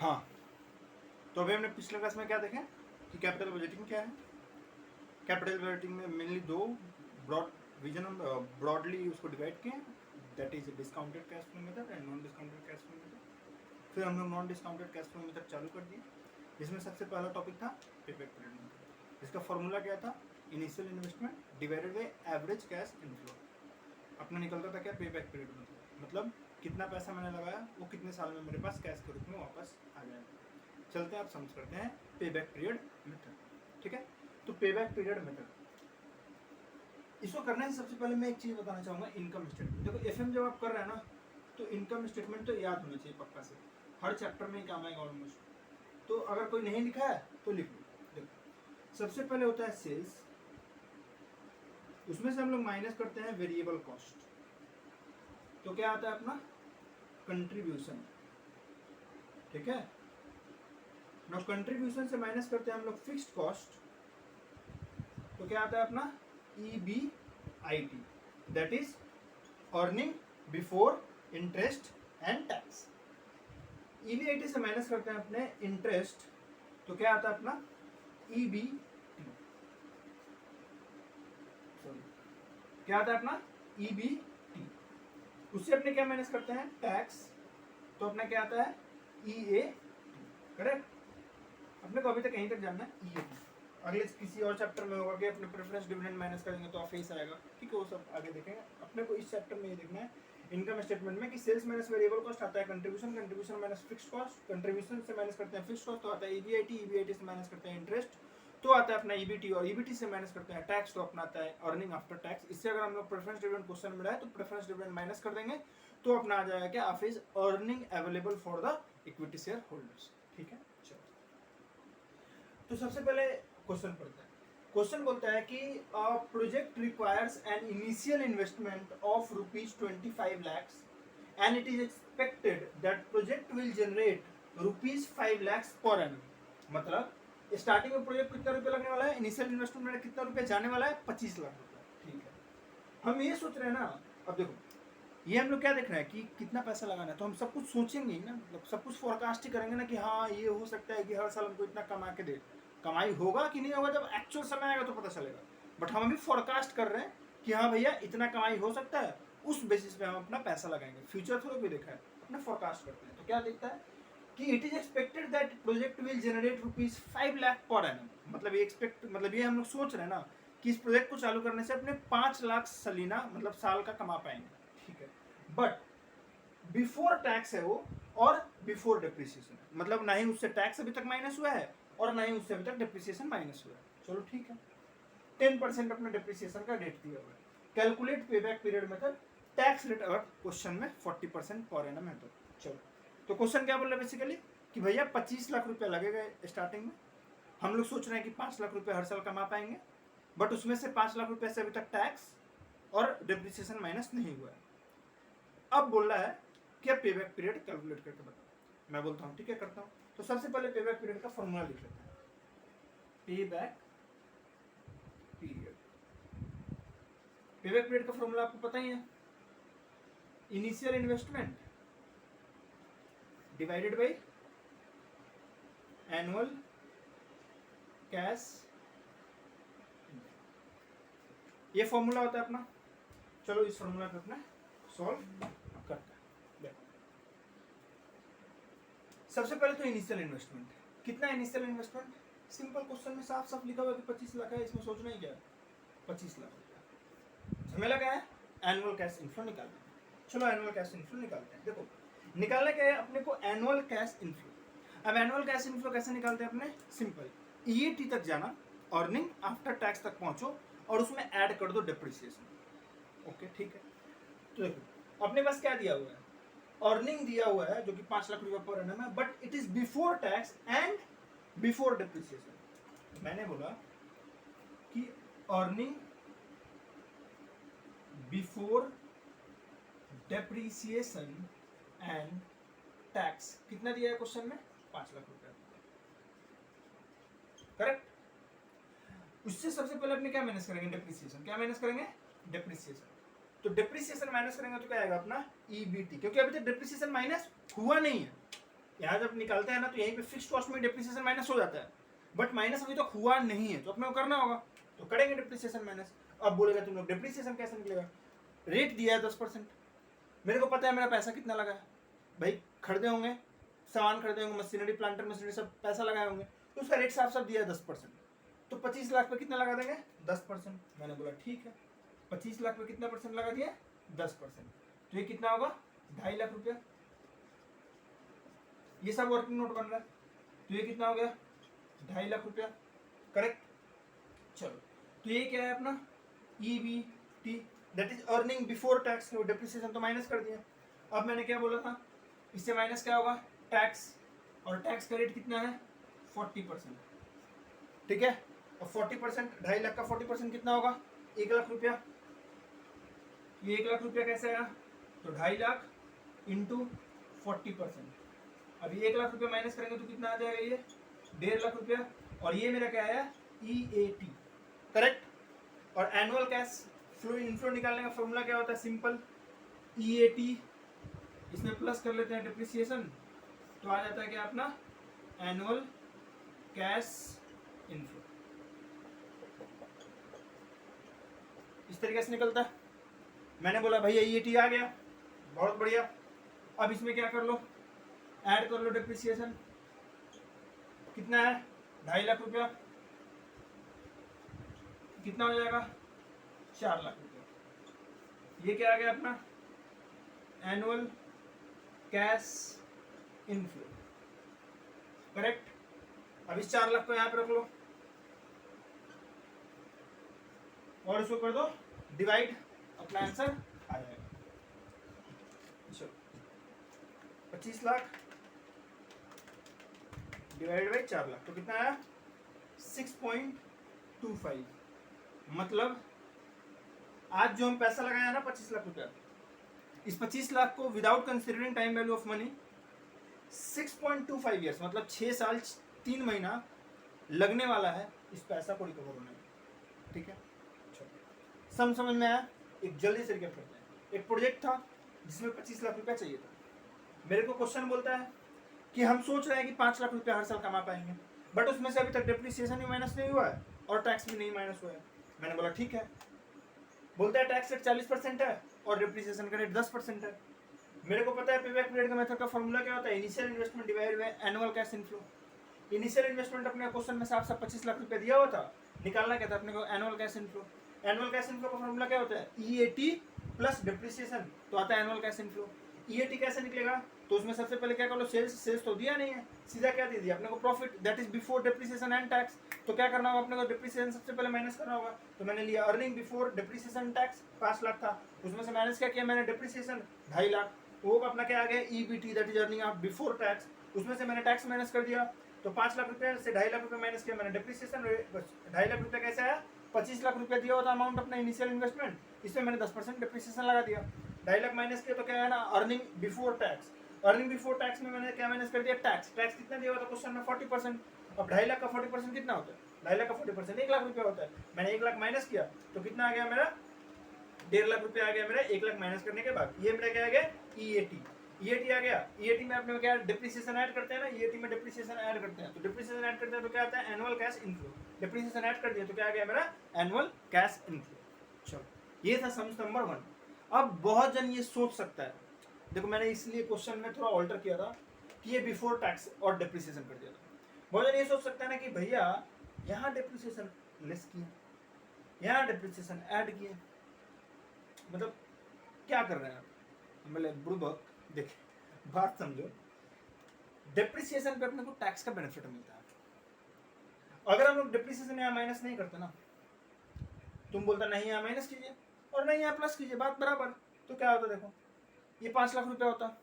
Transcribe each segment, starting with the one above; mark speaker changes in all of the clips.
Speaker 1: हाँ, तो अभी हमने पिछले क्लास में क्या देखे कि कैपिटल बजटिंग क्या है। कैपिटल बजटिंग में मेनली दो ब्रॉडली उसको डिवाइड किए, that is discounted cash flow method and non discounted cash flow method. फिर हम लोग non discounted cash flow method चालू कर दिए, जिसमें सबसे पहला टॉपिक था पेबैक पीरियड मेथड। इसका फॉर्मूला क्या था? Initial investment divided by average cash inflow. अपना निकलता था क्या? पेबैक पीरियड मतलब कितना पैसा मैंने लगाया वो कितने साल में मेरे पास कैश के रूप में वापस आ जाएगा। चलते हैं आप समझ करते हैं पेबैक पीरियड मेथड। ठीक है, तो पेबैक पीरियड मेथड इसको करने से सबसे पहले मैं एक चीज बताना चाहूंगा, इनकम स्टेटमेंट। देखो एफएम जब आप कर रहे हैं ना, तो इनकम स्टेटमेंट तो याद होना चाहिए पक्का से, हर चैप्टर में ही काम आएगा ऑलमोस्ट। तो अगर कोई नहीं लिखा है तो लिख लो। देखो सबसे पहले होता है सेल्स, उसमें से हम लोग माइनस करते हैं वेरिएबल कॉस्ट, तो क्या आता है अपना कंट्रीब्यूशन। ठीक है, ना कंट्रीब्यूशन से माइनस करते हैं हम लोग फिक्स्ड कॉस्ट, तो क्या आता है अपना EBIT, that is earning before interest and tax. EBIT से माइनस करते हैं अपने इंटरेस्ट, तो क्या आता है अपना EBT। क्या आता है अपना EBT। उससे अपने क्या माइनस करते हैं? टैक्स, तो अपना क्या आता है EAT। करेक्ट, अपने को अभी तक कहीं तक जानना है EAT। अगले किसी और चैप्टर में होगा कि अपने प्रेफरेंस डिविडेंड माइनस करेंगे तो ऑफिस आएगा, ठीक है, वो सब आगे देखेंगे। अपने को इस चैप्टर में ये देखना है इनकम स्टेटमेंट में कि सेल्स माइनस वेरिएबल कॉस्ट आता है contribution, contribution minus fixed cost, contribution से माइनस करते हैं फिक्स्ड कॉस्ट तो आता है EBIT, EBIT से माइनस करते हैं इंटरेस्ट तो आता है अपना EBT, और EBT से माइनस करते हैं टैक्स तो अपना आता है अर्निंग आफ्टर टैक्स। इससे अगर हम लोग प्रेफरेंस डिविडेंड क्वेश्चन मिला है तो प्रेफरेंस डिविडेंड माइनस कर देंगे तो अपना आ जाएगा क्या? Office earning available for the equity share holders. ठीक है, चलो तो सबसे पहले क्वेश्चन पढ़ते हैं। क्वेश्चन बोलता है कि project requires an initial investment of ₹25 lakhs and it is expected that project will generate ₹5 lakhs per annum। मतलब स्टार्टिंग में प्रोजेक्ट कितना रुपया लगने वाला है? इनिशियल इन्वेस्टमेंट में कितना रुपया जाने वाला है? 25 लाख रुपया। ठीक है, हम ये सोच रहे हैं ना, अब देखो ये हम लोग क्या देख रहे हैं कि कितना पैसा लगाना है, तो हम सब कुछ सोचेंगे ही ना, मतलब सब कुछ फोरकास्ट ही करेंगे ना कि हाँ ये हो सकता है कि हर साल हमको इतना कमा के दे। कमाई होगा कि नहीं होगा जब एक्चुअल समय आएगा तो पता चलेगा, बट हम अभी फोरकास्ट कर रहे हैं कि हाँ भैया इतना कमाई हो सकता है, उस बेसिस पे हम अपना पैसा लगाएंगे। फ्यूचर थोड़ा भी देखा है, अपना फोरकास्ट करते हैं। तो क्या देखता है कि it is expected that project will generate ₹5 lakh per annum. मतलब ये एक्सपेक्ट, मतलब ये हम लोग सोच रहे हैं ना कि इस प्रोजेक्ट को चालू करने से अपने 5 लाख सलीना मतलब साल का कमा पाएंगे। ठीक है, बट बिफोर टैक्स है वो और बिफोर डिप्रिसिएशन, मतलब ना ही उससे टैक्स अभी तक माइनस हुआ है और ना ही उससे अभी तक डिप्रिसिएशन माइनस हुआ है। चलो ठीक है, 10% अपने डिप्रिसिएशन का रेट दिया हुआ है। Calculate payback period method, tax rate अगर क्वेश्चन में 40% पर एनम है तो। चलो तो क्वेश्चन क्या बोल रहा है बेसिकली कि भैया 25 लाख रुपया लगेगा स्टार्टिंग में, हम लोग सोच रहे हैं कि 5 लाख रुपया हर साल कमा पाएंगे, बट उसमें से 5 लाख रुपये से अभी तक टैक्स और डिप्रिसिएशन माइनस नहीं हुआ है। अब बोल रहा है कि अब पेबैक पीरियड कैलकुलेट करके बताओ। मैं बोलता हूँ ठीक है, करता हूँ। तो सबसे पहले पेबैक पीरियड का फॉर्मूला लिख लेते हैं। पेबैक पीरियड, पेबैक पीरियड का फॉर्मूला आपको पता ही है, initial investment divided by annual cash, ये फॉर्मूला होता है अपना। चलो इस फॉर्मूला पे अपना सॉल्व करते हैं। सबसे पहले तो इनिशियल इन्वेस्टमेंट, कितना इनिशियल इन्वेस्टमेंट? सिंपल क्वेश्चन में साफ साफ लिखा हुआ है कि 25 लाख है, इसमें सोचना ही क्या है? 25 लाख रुपया। झमेला क्या है? एनुअल कैश इनफ्लो निकालना है। चलो एनुअल कैश इनफ्लो निकालते हैं। देखो निकालना क्या है अपने को? Annual cash inflow. अब एनुअल कैश इनफ्लो कैसे निकालते हैं अपने? सिंपल, EAT तक जाना, अर्निंग आफ्टर टैक्स तक पहुंचो और उसमें ऐड कर दो डिप्रिसिएशन। ओके ठीक है, तो देखो अपने पास क्या दिया हुआ है? अर्निंग दिया हुआ है जो कि 5 लाख रुपया पर एनम है, but it is before tax and before depreciation. मैंने बोला कि earning before depreciation and tax कितना दिया है क्वेश्चन में? 5 लाख रुपया। करेक्ट। उससे सबसे पहले अपने क्या माइनस करेंगे? डिप्रिसिएशन। क्या माइनस करेंगे? डिप्रिसिएशन। तो डिप्रिसिएशन माइनस करेंगे तो क्या आएगा अपना EBT, क्योंकि अभी तक डिप्रिसिएशन माइनस हुआ नहीं है, यहाँ जब निकालते हैं ना तो यहीं पे फिक्स्ड कॉस्ट में डिप्रिसिएशन माइनस हो जाता है, बट माइनस अभी तो हुआ नहीं है, तो अपने को करना होगा, तो करेंगे डिप्रिसिएशन माइनस। अब बोलेगा तुम लोग डिप्रिसिएशन कैसे निकलेगा, रेट दिया है 10%, मेरे को पता है मेरा पैसा कितना लगा है, भाई खरीदे होंगे, सामान खरीदे होंगे, मशीनरी प्लांटर मशीनरी सब पैसा लगाए होंगे, तो उसका रेट साफ साफ दिया है 10%, तो 25 लाख पे कितना लगा देंगे 10%। मैंने बोला ठीक है, 25 लाख पे कितना परसेंट लगा दिया 10%, तो ये कितना होगा 2.5 लाख रुपया। ये सब वर्किंग नोट बन रहा है, तो ये कितना हो गया 2.5 लाख रुपया, करेक्ट। चलो तो ये क्या है अपना EBT, that is earning before tax, depreciation तो माइनस कर दिया। अब मैंने क्या बोला था, इससे माइनस क्या होगा टैक्स, और टैक्स का रेट कितना है 40%, ठीक है। और 40%, 2.5 लाख का 40% कितना होगा 1 लाख रुपया। ये 1 लाख रुपया कैसे आया, तो 2.5 लाख इंटू 40%, अभी 1 लाख रुपया माइनस करेंगे तो कितना आ जाएगा ये 1.5 लाख रुपया, और ये मेरा क्या आया EAT, करेक्ट। और एनुअल कैश फ्लो इनफ्लो निकालने का फॉर्मूला क्या होता है, सिंपल EAT, इसमें प्लस कर लेते हैं डिप्रिसिएशन, तो आ जाता है क्या अपना एनुअल कैश इनफ्लो, इस तरीके से निकलता है। मैंने बोला भैया EAT आ गया, बहुत बढ़िया। अब इसमें क्या कर लो, ऐड कर लो डिप्रिसिएशन, कितना है 2.5 लाख रुपया, कितना हो जाएगा 4 लाख रुपया। ये क्या आ गया अपना एनुअल कैश इनफ्लो, करेक्ट। अब इस 4 लाख को यहाँ पे रख लो और इसको कर दो डिवाइड, अपना आंसर आ जाएगा। चलो 25 लाख डिवाइडेड बाई 4 लाख, तो कितना आया 6.25। मतलब आज जो हम पैसा लगाया ना 25 लाख रुपया, इस 25 लाख को without considering time value of money 6.25 years, मतलब 6 साल 3 महीना लगने वाला है इस पैसा को रिकवर होने में, ठीक है। सम समझ में आया, एक जल्दी से रिकैप करते हैं। एक प्रोजेक्ट था जिसमें 25 लाख रुपया चाहिए था, मेरे को क्वेश्चन बोलता है कि हम सोच रहे हैं कि 5 लाख रुपया हर साल कमा पाएंगे, बट उसमें से अभी तक डिप्रिसिएशन भी माइनस नहीं हुआ है और टैक्स भी नहीं माइनस हुआ है। मैंने बोला ठीक है, बोलता है टैक्स रेट 40% है और डिप्रिसिएशन का रेट 10% है। मेरे को पता है पेबैक पीरियड का मेथड का फॉर्मूला क्या होता है, initial investment divided by annual cash inflow. Initial investment अपने क्वेश्चन में साफ साफ 25 लाख रुपया दिया हुआ था, निकालना क्या था अपने को annual cash inflow. Annual cash inflow का फॉर्मूला क्या होता है EAT प्लस डिप्रिसिएशन, तो आता है एनुअल कैश इनफ्लो। EAT कैसे निकलेगा, तो उसमें सबसे पहले क्या कर लो, सेल्स तो दिया नहीं है, सीधा क्या दे दिया अपने को profit, that is before depreciation and tax. तो क्या करना होगा अपने को, डिप्रिसिएशन सबसे पहले माइनस करना होगा, तो मैंने लिया earning before depreciation tax 5 lakh था, उसमें से माइनस क्या किया मैंने डिप्रिसिएशन 2.5 लाख, वो अपना क्या आ गया EBT, that is earning of before tax, उसमें से मैंने टैक्स माइनस कर दिया, तो 5 लाख रुपया से 2.5 लाख रुपया माइनस किया मैंने डिप्रिसिएशन, 2.5 लाख रुपया कैसे आया, 25 लाख रुपया दिया हुआ था अमाउंट अपना इनिशियल इन्वेस्टमेंट, इसमें मैंने 10% डिप्रिसिएशन लगा दिया, 2.5 लाख माइनस किया तो क्या है ना earning before tax. Earning before tax में मैंने क्या माइनस कर दिया टैक्स, टैक्स कितना दिया हुआ था क्वेश्चन में 40%, अब 2.5 लाख का 40% कितना होता है, 2.5 लाख का 40% 1 लाख रुपया होता है, मैंने 1 लाख माइनस किया तो कितना आ गया मेरा 1.5 लाख रुपया आ गया मेरा 1 लाख माइनस करने के बाद, ये मेरा क्या आ गया EAT आ गया। EAT में अपने क्या डिप्रिसिएशन ऐड करते हैं ना, EAT में डिप्रिसिएशन ऐड करते हैं, तो डिप्रिसिएशन ऐड करते हैं तो क्या आता है annual cash inflow, depreciation add कर दिया तो क्या आ गया मेरा एनुअल कैश इनफ्लो। चलो ये था सम नंबर 1। अब बहुत जन ये सोच सकता है, देखो मैंने इसलिए क्वेश्चन में थोड़ा ऑल्टर किया था कि ये बिफोर टैक्स और डिप्रिसिएशन कर दिया था, बहुत जन ये सोच सकता है ना कि भैया यहाँ डिप्रिसिएशन लेस किया, यहाँ डिप्रिसिएशन ऐड किया, मतलब क्या कर रहे हैं आप, मतलब बुड़बक। देखिए बात समझो, डिप्रिसिएशन पे अपने को टैक्स का बेनिफिट मिलता है, अगर हम लोग डिप्रिसिएशन यहाँ माइनस नहीं करते ना, तुम बोलता नहीं यहाँ माइनस कीजिए और नहीं यहाँ प्लस कीजिए, बात बराबर, तो क्या होता देखो ये 5 लाख रुपया होता,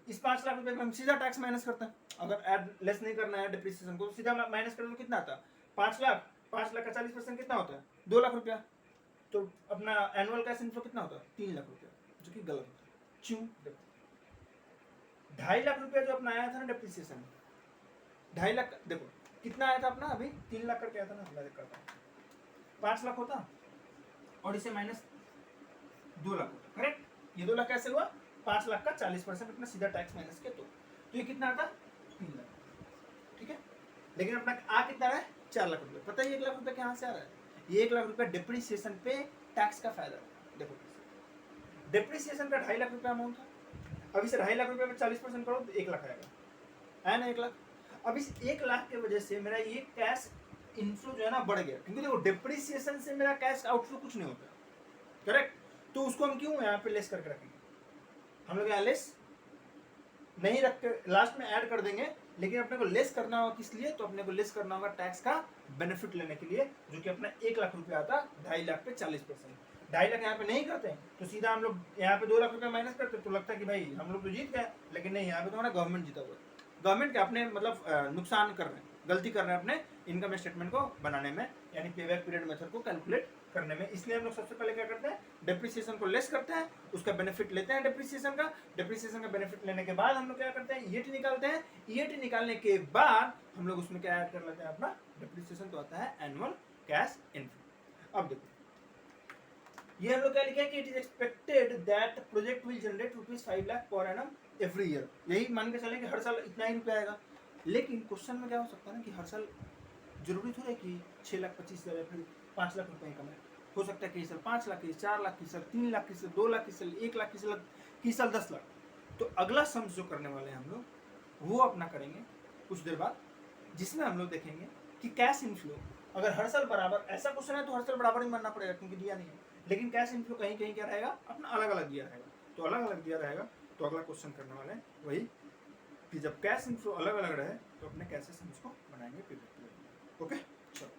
Speaker 1: इस 5 लाख रुपये में हम सीधा टैक्स माइनस करते हैं, अगर ऐड लेस नहीं करना है डिप्रिसिएशन को तो सीधा माइनस कर दो, कितना आता 5 लाख, 5 लाख का 40% कितना होता है 2 लाख रुपया, तो अपना एनुअल कैश इनफ्लो कितना होता है 3 लाख रुपया, जो कि गलत होता है। क्यों, देखो 2.5 लाख रुपया जो अपना आया था ना डिप्रिसिएशन, 2.5 लाख देखो कितना आया था अपना, अभी 3 लाख करके आया था ना, मैं करता हूँ 5 लाख होता और इसे माइनस 2 लाख होता, करेक्ट। ये 2 लाख कैसे हुआ, 5 लाख का 40% अपना सीधा टैक्स माइनस किया, तो ये कितना आता 3 लाख, ठीक है। लेकिन अपना आ कितना है 4 लाख रुपए। पता है 1 लाख रुपए कहाँ से आ रहा है? ये 1 लाख रुपए डिप्रिसिएशन पे टैक्स का फायदा है। देखो डिप्रिसिएशन का 2.5 लाख रुपए अमाउंट था, अब इसे 2.5 लाख रुपए में 40% करो तो 1 लाख आएगा, है ना 1 लाख। अब इस 1 लाख की वजह से मेरा ये कैश इनफ्लो जो है ना बढ़ गया, क्योंकि देखो डिप्रिसिएशन से मेरा कैश आउटफ्लो कुछ नहीं होता, करेक्ट। तो उसको हम क्यों यहाँ पे लेस करके रखेंगे, हम लोग यहाँ लेस नहीं रख के लास्ट में ऐड कर देंगे, लेकिन अपने को लेस करना होगा किस लिए, तो अपने को लेस करना होगा टैक्स का बेनिफिट लेने के लिए, जो कि अपना 1 लाख रुपए आता 2.5 लाख पे 40%। 2.5 लाख यहाँ पे नहीं करते हैं तो सीधा हम लोग यहाँ पे 2 लाख रुपए माइनस करते तो लगता है कि भाई हम लोग तो जीत गए, लेकिन नहीं, यहाँ पे तो हमारा गवर्नमेंट जीता हुआ है। गवर्नमेंट के अपने मतलब नुकसान कर रहे हैं, गलती कर रहे हैं अपने इनकम स्टेटमेंट को बनाने में, यानी पे बैक पीरियड मेथड को कैलकुलेट करने में। इसलिए हम लोग सबसे पहले क्या करते हैं, डिप्रिसिएशन को लेस करते हैं, उसका बेनिफिट लेते हैं डिप्रिसिएशन का। डिप्रिसिएशन का बेनिफिट लेने के बाद हम लोग क्या करते हैं, ईएटी निकालते हैं। ईएटी निकालने के बाद हम लोग उसमें क्या ऐड कर लेते हैं, अपना डिप्रिसिएशन तो आता है एनुअल कैश इनफ्लो। अब देखो ये हम लोग क्या लिखा है कि it is expected that project will generate ₹5 lakh per annum every year. यही मान के चलें कि हर साल इतना ही रुपया आएगा। लेकिन क्वेश्चन में क्या हो सकता है ना कि हर साल जरूरी थोड़ा है कि 6,25,000 या फिर 5 लाख रुपए इनकम है। हो सकता है कि इस साल 5 लाख की, 4 लाख की, सर 3 लाख की, सर 2 लाख की, सर 1 लाख की, साल 10 लाख। तो अगला सम्स जो करने वाले हैं हम लोग वो अपना करेंगे कुछ देर बाद, जिसमें हम लोग देखेंगे कि कैश इनफ्लो अगर हर साल बराबर, ऐसा क्वेश्चन है तो हर साल बराबर ही मानना पड़ेगा क्योंकि दिया नहीं है, लेकिन कैश इनफ्लो कहीं कहीं क्या रहेगा, अपना अलग अलग दिया रहेगा। तो अलग अलग दिया रहेगा तो अगला क्वेश्चन करने वाले हैं वही कि जब कैश इनफ्लो अलग अलग रहे तो अपने कैसे सम्स को बनाएंगे पेपर। ओके चलो।